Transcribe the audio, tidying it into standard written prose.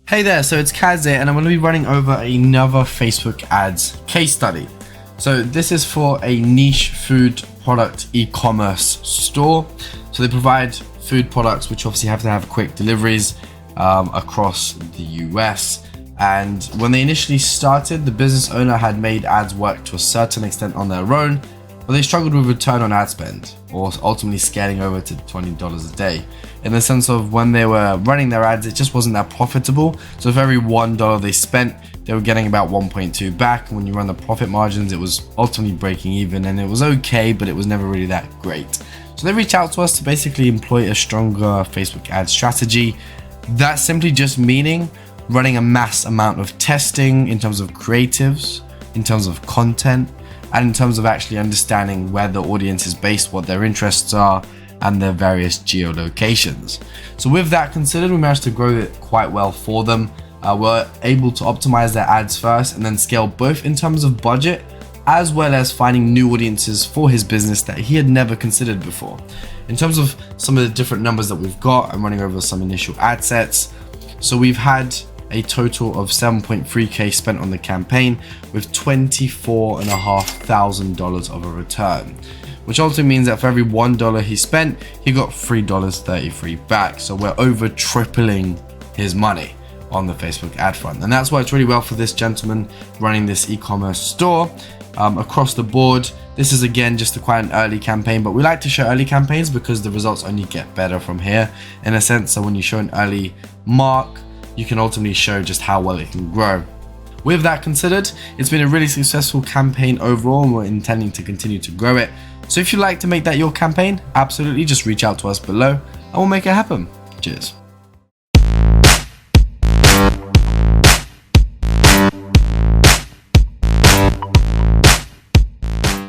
Hey there, so it's Kaz here, and I'm going to be running over another Facebook ads case study. So this is for a niche food product e-commerce store. So they provide food products which obviously have to have quick deliveries across the US. And when they initially started, the business owner had made ads work to a certain extent on their own, but they struggled with return on ad spend, or ultimately scaling over to $20 a day. In the sense of when they were running their ads, it just wasn't that profitable. So for every $1 they spent, they were getting about 1.2 back. And when you run the profit margins, it was ultimately breaking even, and it was okay, but it was never really that great. So they reached out to us to basically employ a stronger Facebook ad strategy. That's simply just meaning running a mass amount of testing in terms of creatives, in terms of content, and in terms of actually understanding where the audience is based, what their interests are, and their various geolocations. So with that considered, we managed to grow it quite well for them. We're able to optimize their ads first and then scale both in terms of budget as well as finding new audiences for his business that he had never considered before. In terms of some of the different numbers that we've got, I'm running over some initial ad sets. So we've had a total of $7.3K spent on the campaign with $24,500 of a return, which also means that for every $1 he spent, he got $3.33 back. So we're over tripling his money on the Facebook ad front. And that's worked really well for this gentleman running this e-commerce store across the board. This is again just quite an early campaign, but we like to show early campaigns because the results only get better from here in a sense. So when you show an early mark, you can ultimately show just how well it can grow. With that considered, it's been a really successful campaign overall, and we're intending to continue to grow it. So if you'd like to make that your campaign, absolutely just reach out to us below and we'll make it happen. Cheers.